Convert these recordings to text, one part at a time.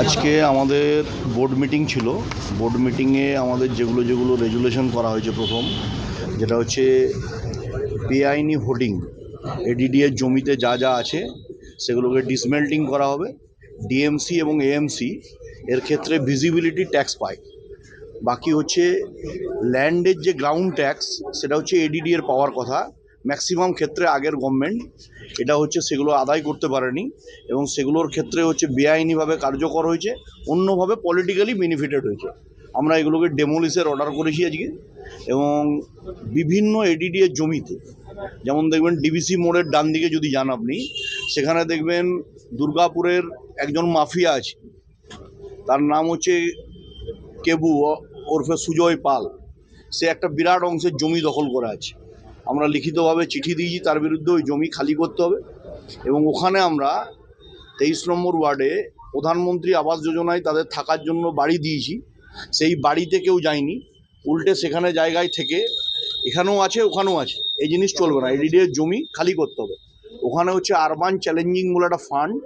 আজকে আমাদের board meeting ছিল। বোর্ড মিটিংয়ে আমাদের যেগুলো রেজুলেশন করা হয়েছে, প্রথম যেটা হচ্ছে বেআইনি হোর্ডিং, এডিডিএর জমিতে যা যা আছে সেগুলোকে ডিসমেল্টিং করা হবে। ডিএমসি এবং এএমসি এর ক্ষেত্রে ভিজিবিলিটি ট্যাক্স পায়। বাকি হচ্ছে ল্যান্ডের যে গ্রাউন্ড ট্যাক্স, সেটা হচ্ছে এডিডি এর পাওয়ার কথা। ম্যাক্সিমাম ক্ষেত্রে আগের গভর্নমেন্ট এটা হচ্ছে সেগুলো আদায় করতে পারেনি, এবং সেগুলোর ক্ষেত্রে হচ্ছে বেআইনিভাবে কার্যকর হয়েছে, অন্যভাবে পলিটিক্যালি বেনিফিটেড হয়েছে। আমরা এগুলোকে ডেমোলিশের অর্ডার করেছি আজকে। এবং বিভিন্ন এডিডি এর জমিতে, যেমন দেখবেন ডিবিসি মোড়ের ডান দিকে যদি যান আপনি, সেখানে দেখবেন দুর্গাপুরের একজন মাফিয়া আছে, তার নাম হচ্ছে কেবু ওরফে সুজয় পাল। সে একটা বিরাট অংশের জমি দখল করে আছে। আমরা লিখিতভাবে চিঠি দিয়েছি, তার বিরুদ্ধে ওই জমি খালি করতে হবে। এবং ওখানে আমরা 23 নম্বর ওয়ার্ডে প্রধানমন্ত্রী আবাস যোজনায় তাদের থাকার জন্য বাড়ি দিয়েছি। সেই বাড়িতে কেউ যায়নি, উল্টে সেখানে জায়গায় থেকে এখানেও আছে ওখানেও আছে। এই জিনিস চলবে না, এডিডিএর জমি খালি করতে হবে। ওখানে হচ্ছে আরবান চ্যালেঞ্জিং বলে একটা ফান্ড,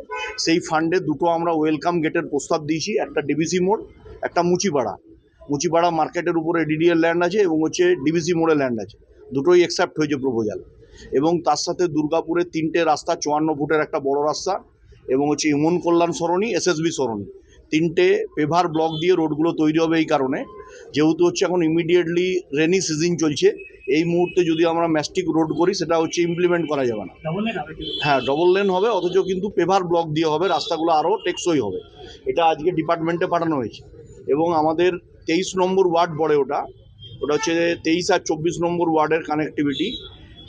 সেই ফান্ডে দুটো আমরা ওয়েলকাম গেটের প্রস্তাব দিয়েছি, একটা ডিবিসি মোড়, একটা মুচিপাড়া মার্কেটের উপরে এডিডিএর ল্যান্ড আছে, এবং হচ্ছে ডিবিসি মোড়ে ল্যান্ড আছে। দুটোই অ্যাকসেপ্ট হয়েছে প্রপোজাল। এবং তার সাথে দুর্গাপুরের 3টে রাস্তা, 54 ফুটের একটা বড় রাস্তা, এবং হচ্ছে ইমন কল্যাণ সরণি, এসএসবি সরণি, 3টে পেভার ব্লক দিয়ে রোডগুলো তৈরি হবে। এই কারণে, যেহেতু হচ্ছে এখন ইমিডিয়েটলি রেনি সিজন চলছে, এই মুহূর্তে যদি আমরা ম্যাস্টিক রোড করি সেটা হচ্ছে ইমপ্লিমেন্ট করা যাবে না। হ্যাঁ, ডবল লেন হবে, অথচ কিন্তু পেভার ব্লক দিয়ে হবে, রাস্তাগুলো আরও টেকসই হবে। এটা আজকে ডিপার্টমেন্টে পাঠানো হয়েছে। এবং আমাদের 23 নম্বর ওয়ার্ড পড়ে, ওটা হচ্ছে 23 আর 24 নম্বর ওয়ার্ডের কানেক্টিভিটি,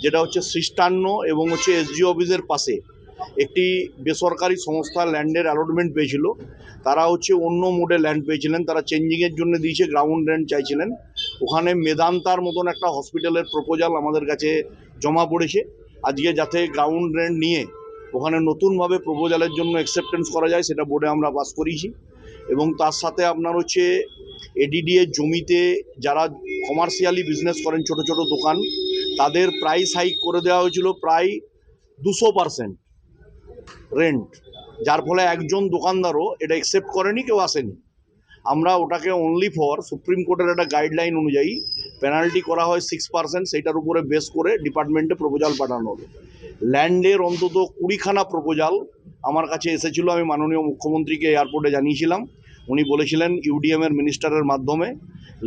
যেটা হচ্ছে সৃষ্টান্ন এবং হচ্ছে এসডি অফিসের পাশে একটি বেসরকারি সংস্থা ল্যান্ডের অ্যালটমেন্ট পেয়েছিল। তারা হচ্ছে অন্য মোডে ল্যান্ড পেয়েছিলেন, তারা চেঞ্জিংয়ের জন্য দিয়েছে, গ্রাউন্ড রেন্ট চাইছিলেন। ওখানে মেদান্তার মতন একটা হসপিটালের প্রপোজাল আমাদের কাছে জমা পড়েছে। আজকে যাতে গ্রাউন্ড রেন্ট নিয়ে ওখানে নতুনভাবে প্রপোজালের জন্য অ্যাকসেপ্টেন্স করা যায়, সেটা বোর্ডে আমরা পাস করিয়েছি। এবং তার সাথে আপনার হচ্ছে এডিডি এর জমিতে যারা কমার্শিয়ালি বিজনেস করেন, ছোট ছোট দোকান, তাদের প্রাইস হাইক করে দেওয়া হয়েছিল প্রায় 200% রেন্ট, যার ফলে একজন দোকানদারও এটা অ্যাকসেপ্ট করেনি, কেউ আসেনি। আমরা ওটাকে অনলি ফর সুপ্রিম কোর্টের একটা গাইডলাইন অনুযায়ী পেনাল্টি করা হয় 6%, সেইটার উপরে বেস করে ডিপার্টমেন্টে প্রপোজাল পাঠানো হবে। ল্যান্ডের অন্তত 20খানা প্রপোজাল আমার কাছে এসেছিল, আমি মাননীয় মুখ্যমন্ত্রীকে এয়ারপোর্টে জানিয়েছিলাম। উনি বলেছিলেন ইউডিএমের মিনিস্টারের মাধ্যমে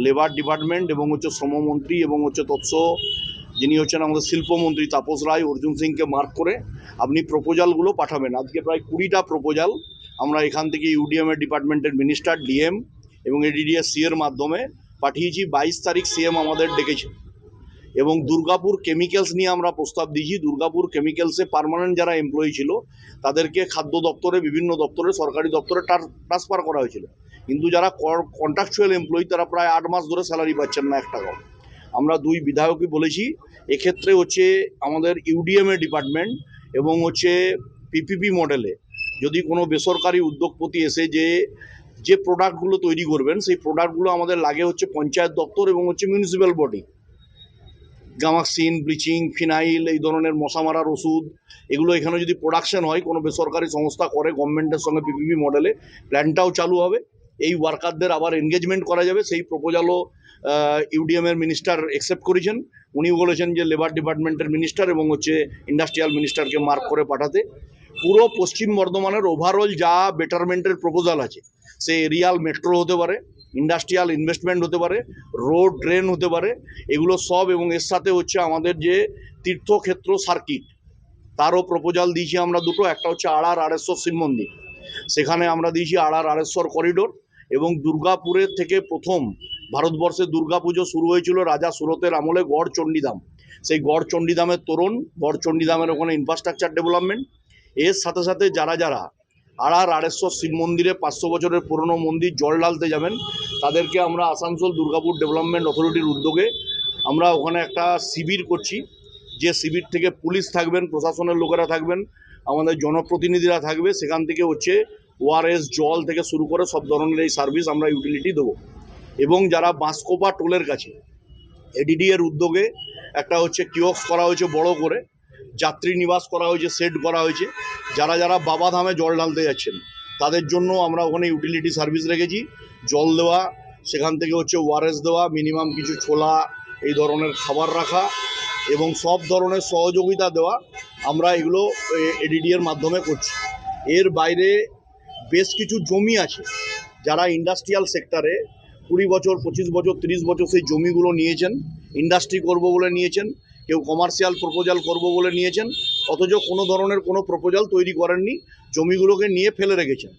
লেবার ডিপার্টমেন্ট এবং হচ্ছে শ্রমমন্ত্রী এবং হচ্ছে যিনি হচ্ছেন আমাদের শিল্পমন্ত্রী তাপস রায়, অর্জুন সিংকে মার্ক করে আপনি প্রপোজালগুলো পাঠাবেন। আজকে প্রায় 20টা প্রপোজাল আমরা এখান থেকে ইউডিএমের ডিপার্টমেন্টের মিনিস্টার, ডিএম এবং এডিডিএস সি এর মাধ্যমে পাঠিয়েছি। 22 তারিখ সিএম আমাদের ডেকেছে। এবং দুর্গাপুর কেমিক্যালস নিয়ে আমরা প্রস্তাব দিয়েছি। দুর্গাপুর কেমিক্যালসে পার্মানেন্ট যারা এমপ্লয়ি ছিল তাদেরকে খাদ্য দপ্তরে, বিভিন্ন দপ্তরে, সরকারি দপ্তরে ট্রান্সফার করা হয়েছিল, কিন্তু যারা কন্ট্রাকচুয়াল এমপ্লয়ি তারা প্রায় 8 মাস ধরে স্যালারি পাচ্ছেন না, 1 টাকাও। আমরা 2 বিধায়কই বলেছি, এক্ষেত্রে হচ্ছে আমাদের ইউডিএমের ডিপার্টমেন্ট এবং হচ্ছে পিপিপি মডেলে যদি কোনো বেসরকারি উদ্যোগপতি এসে যে প্রোডাক্টগুলো তৈরি করবেন, সেই প্রোডাক্টগুলো আমাদের লাগে হচ্ছে পঞ্চায়েত দপ্তর এবং হচ্ছে মিউনিসিপ্যাল বডি। গামাক্সিন, ব্লিচিং, ফিনাইল, এই ধরনের মশা মারার ওষুধ, এগুলো এখানে যদি প্রোডাকশন হয়, কোনো বেসরকারি সংস্থা করে গভর্নমেন্টের সঙ্গে পিপিপি মডেলে, প্ল্যানটাও চালু হবে। এই ওয়ার্কারদের আবার এনগেজমেন্ট করা যাবে। সেই প্রপোজালও ইউডিএমের মিনিস্টার অ্যাকসেপ্ট করেছেন। উনি বলেছেন যে লেবার ডিপার্টমেন্টের মিনিস্টার এবং হচ্ছে ইন্ডাস্ট্রিয়াল মিনিস্টারকে মার্ক করে পাঠাতে। পুরো পশ্চিম বর্ধমানের ওভারঅল যা বেটারমেন্টের প্রপোজাল আছে, সে এরিয়াল মেট্রো হতে পারে, ইন্ডাস্ট্রিয়াল ইনভেস্টমেন্ট হতে পারে, রোড ড্রেন হতে পারে, এগুলো সব। এবং এর সাথে হচ্ছে আমাদের যে তীর্থক্ষেত্র সার্কিট, তারও প্রপোজাল দিয়েছি আমরা দুটো। একটা হচ্ছে আড়ার আড়েশ্বর শিব মন্দির, সেখানে আমরা দিয়েছি আড়ার আড়েশ্বর করিডোর। এবং দুর্গাপুরের থেকে প্রথম ভারতবর্ষে দুর্গাপুজো শুরু হয়েছিল রাজা সুরতের আমলে গড় চণ্ডীধাম, সেই গড় চণ্ডীধামের তোরণ, গড় চণ্ডীধামের ওখানে ইনফ্রাস্ট্রাকচার ডেভেলপমেন্ট। এর সাথে সাথে যারা আড়ার আড়েশ্বর শিব মন্দিরে 500 বছরের পুরনো মন্দির জল ঢালতে যাবেন, তাদেরকে আমরা আসানসোল দুর্গাপুর ডেভেলপমেন্ট অথরিটির উদ্যোগে আমরা ওখানে একটা শিবির করছি। যে শিবির থেকে পুলিশ থাকবেন, প্রশাসনের লোকেরা থাকবেন, আমাদের জনপ্রতিনিধিরা থাকবে। সেখান থেকে হচ্ছে ওআরএস জল থেকে শুরু করে সব ধরনের এই সার্ভিস আমরা ইউটিলিটি দেবো। এবং যারা বাঁশকোপা টোলের কাছে এডিডি এর উদ্যোগে একটা হচ্ছে কিওস্ক করা হয়েছে, বড় করে যাত্রী নিবাস করা হয়েছে, সেট করা হয়েছে। যারা বাবাধামে জল ঢালতে যাচ্ছেন তাদের জন্য আমরা ওখানে ইউটিলিটি সার্ভিস রেখেছি, জল দেওয়া, সেখান থেকে হচ্ছে ওআরএস দেওয়া, মিনিমাম কিছু ছোলা এই ধরনের খাবার রাখা এবং সব ধরনের সহযোগিতা দেওয়া, আমরা এগুলো এডিডিএর মাধ্যমে করছি। এর বাইরে বেশ কিছু জমি আছে, যারা ইন্ডাস্ট্রিয়াল সেক্টরে 20 বছর 25 বছর 30 বছর সেই জমিগুলো নিয়েছেন, ইন্ডাস্ট্রি করব বলে নিয়েছেন, কেউ কমার্শিয়াল প্রপোজাল করব বলে নিয়েছেন, অথচ কোনো ধরনের কোনো প্রপোজাল তৈরি করেননি, জমিগুলোকে নিয়ে ফেলে রেখেছেন।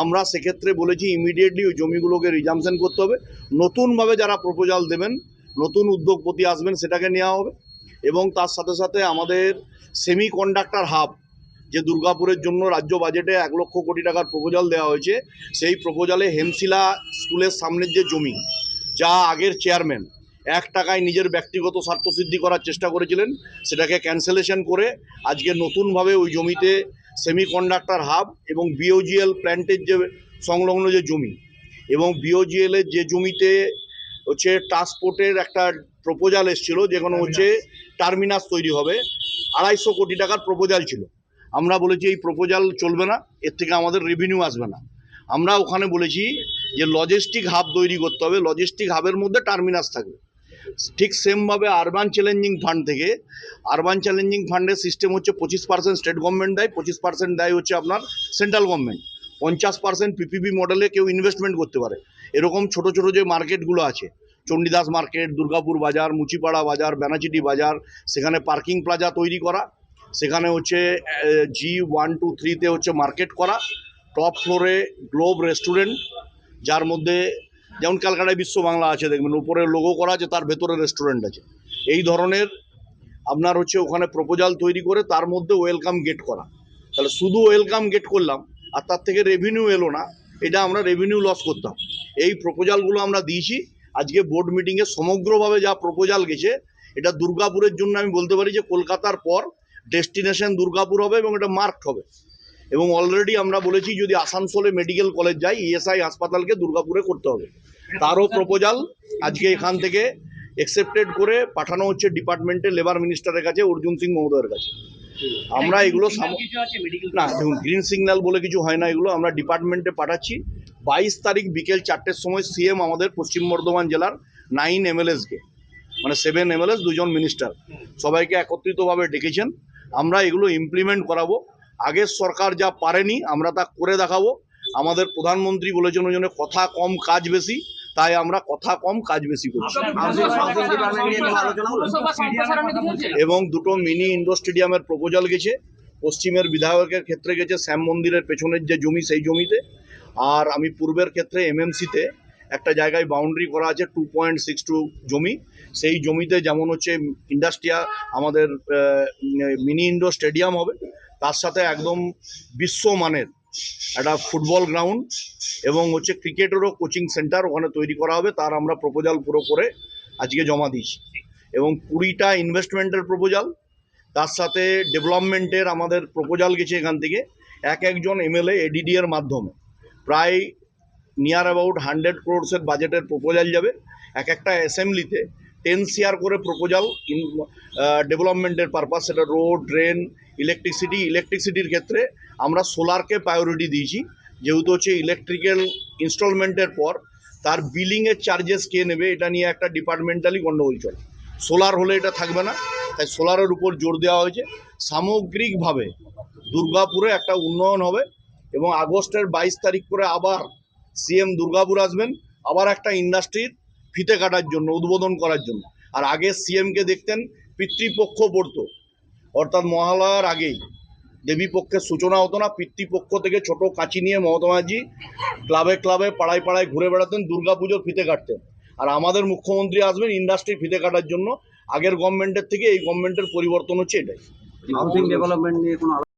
আমরা সেক্ষেত্রে বলেছি ইমিডিয়েটলি ওই জমিগুলোকে রিজামশন করতে হবে, নতুনভাবে যারা প্রপোজাল দেবেন, নতুন উদ্যোগপতি আসবেন সেটাকে নেওয়া হবে। এবং তার সাথে সাথে আমাদের সেমিকন্ডাক্টর হাব, যে দুর্গাপুরের জন্য রাজ্য বাজেটে 1 লক্ষ কোটি টাকার প্রপোজাল দেওয়া হয়েছে, সেই প্রপোজালে হেমশিলা স্কুলের সামনের যে জমি, যা আগের চেয়ারম্যান 1 টাকায় নিজের ব্যক্তিগত স্বার্থসিদ্ধি করার চেষ্টা করেছিলেন, সেটাকে ক্যান্সেলেশন করে আজকে নতুনভাবে ওই জমিতে সেমিকন্ডাক্টর হাব এবং বিওজিএল প্ল্যান্টের যে সংলগ্ন যে জমি এবং বিওজিএলের যে জমিতে হচ্ছে ট্রান্সপোর্টের একটা প্রপোজাল এসেছিল, যেখানে হচ্ছে টার্মিনাস তৈরি হবে, 250 কোটি টাকার প্রপোজাল ছিল। আমরা বলেছি এই প্রপোজাল চলবে না, এর থেকে আমাদের রেভিনিউ আসবে না। আমরা ওখানে বলেছি যে লজিস্টিক হাব তৈরি করতে হবে, লজিস্টিক হাবের মধ্যে টার্মিনাস থাকবে। ঠিক সেমভাবে আরবান চ্যালেঞ্জিং ফান্ড থেকে, আরবান চ্যালেঞ্জিং ফান্ডের সিস্টেম হচ্ছে 25% স্টেট গভর্নমেন্ট দেয়, 25% দেয় হচ্ছে আপনার সেন্ট্রাল গভর্নমেন্ট, 50% পিপিপি মডেলে কেউ ইনভেস্টমেন্ট করতে পারে। এরকম ছোট ছোট যে মার্কেটগুলো আছে, চণ্ডীদাস মার্কেট, দুর্গাপুর বাজার, মুচিপাড়া বাজার, বেনাচিটি বাজার, সেখানে পার্কিং প্লাজা তৈরি করা, সেখানে হচ্ছে G1 2 3-তে হচ্ছে মার্কেট করা, টপ ফ্লোরে গ্লোব রেস্টুরেন্ট, যার মধ্যে যেমন ক্যালকাটায় বিশ্ব বাংলা আছে দেখবেন, উপরে লোগো করা আছে, তার ভেতরে রেস্টুরেন্ট আছে। এই ধরনের আপনার হচ্ছে ওখানে প্রপোজাল তৈরি করে তার মধ্যে ওয়েলকাম গেট করা। তাহলে শুধু ওয়েলকাম গেট করলাম আর তার থেকে রেভিনিউ এলো না, এটা আমরা রেভিনিউ লস করতাম। এই প্রপোজালগুলো আমরা দিয়েছি। আজকে বোর্ড মিটিংয়ে সমগ্রভাবে যা প্রপোজাল গেছে, এটা দুর্গাপুরের জন্য আমি বলতে পারি যে কলকাতার পর ডেস্টিনেশন দুর্গাপুর হবে এবং এটা মার্কড হবে। এবং অলরেডি আমরা বলেছি যদি আসানসোলে মেডিকেল কলেজ যায়, ইএসআই হাসপাতালকে দুর্গাপুরে করতে হবে, তারও প্রপোজাল আজকে এখান থেকে অ্যাকসেপ্টেড করে পাঠানো হচ্ছে ডিপার্টমেন্টে লেবার মিনিস্টারের কাছে, অর্জুন সিং মহোদয়ের কাছে। আমরা এগুলো না, দেখুন গ্রিন সিগন্যাল বলে কিছু হয় না, এগুলো আমরা ডিপার্টমেন্টে পাঠাচ্ছি। 22 তারিখ বিকেল 4টের সময় সিএম আমাদের পশ্চিম বর্ধমান জেলার 9 এমএলএসকে, মানে 7 এমএলএস 2 জন মিনিস্টার, সবাইকে একত্রিতভাবে ডেকেছেন। আমরা এগুলো ইমপ্লিমেন্ট করাবো। আগের সরকার যা পারেনি আমরা তা করে দেখাবো। আমাদের প্রধানমন্ত্রী বলেছেন ওই জন্য কথা কম কাজ বেশি, তাই আমরা কথা কম কাজ বেশি করছি। এবং 2টো মিনি ইন্ডোর স্টেডিয়ামের প্রপোজাল গেছে, পশ্চিমের বিধায়কের ক্ষেত্রে গেছে শ্যাম মন্দিরের পেছনের যে জমি সেই জমিতে, আর আমি পূর্বের ক্ষেত্রে এমএমসিতে একটা জায়গায় বাউন্ডারি করা আছে 2.62 জমি, সেই জমিতে যেমন হচ্ছে ইন্ডাস্ট্রিয়াল আমাদের মিনি ইন্ডোর স্টেডিয়াম হবে, তার সাথে একদম বিশ্বমানের একটা ফুটবল গ্রাউন্ড এবং হচ্ছে ক্রিকেটেরও কোচিং সেন্টার ওখানে তৈরি করা হবে। তার আমরা প্রপোজাল পুরো করে আজকে জমা দিয়েছি এবং 20টা ইনভেস্টমেন্টের প্রপোজাল, তার সাথে ডেভেলপমেন্টের আমাদের প্রপোজাল গেছে এখান থেকে একজন এমএলএ এডিডিএর মাধ্যমে প্রায় নিয়ার অ্যাবাউট 100 crores বাজেটের প্রপোজাল যাবে। একটা অ্যাসেম্বলিতে 10 CR করে প্রপোজাল ডেভেলপমেন্টের পারপাস, সেটা রোড, ড্রেন, ইলেকট্রিসিটির ক্ষেত্রে আমরা সোলারকে প্রায়োরিটি দিয়েছি, যেহেতু হচ্ছে ইলেকট্রিক্যাল ইনস্টলমেন্টের পর তার বিলিংয়ের চার্জেস কে নেবে, এটা নিয়ে একটা ডিপার্টমেন্টালি গণ্ডগোল চলে। সোলার হলে এটা থাকবে না, তাই সোলারের উপর জোর দেওয়া হয়েছে। সামগ্রিকভাবে দুর্গাপুরে একটা উন্নয়ন হবে এবং আগস্টের 22 তারিখ করে আবার সিএম দুর্গাপুর আসবেন, আবার একটা ইন্ডাস্ট্রির ফিতে কাটার জন্য, উদ্বোধন করার জন্য। আর আগে সিএমকে দেখতেন পিতৃপক্ষ পড়তো, অর্থাৎ মহালয়ার আগেই দেবীপক্ষের সূচনা হতো না, পিতৃপক্ষ থেকে ছোট কাঁচি নিয়ে মমতা ব্যানার্জি ক্লাবে ক্লাবে পাড়ায় পাড়ায় ঘুরে বেড়াতেন, দুর্গাপুজোর ফিতে কাটতেন। আর আমাদের মুখ্যমন্ত্রী আসবেন ইন্ডাস্ট্রির ফিতে কাটার জন্য। আগের গভর্নমেন্টের থেকে এই গভর্নমেন্টের পরিবর্তন হচ্ছে এটাই। হাউসিং ডেভেলপমেন্ট নিয়ে কোনো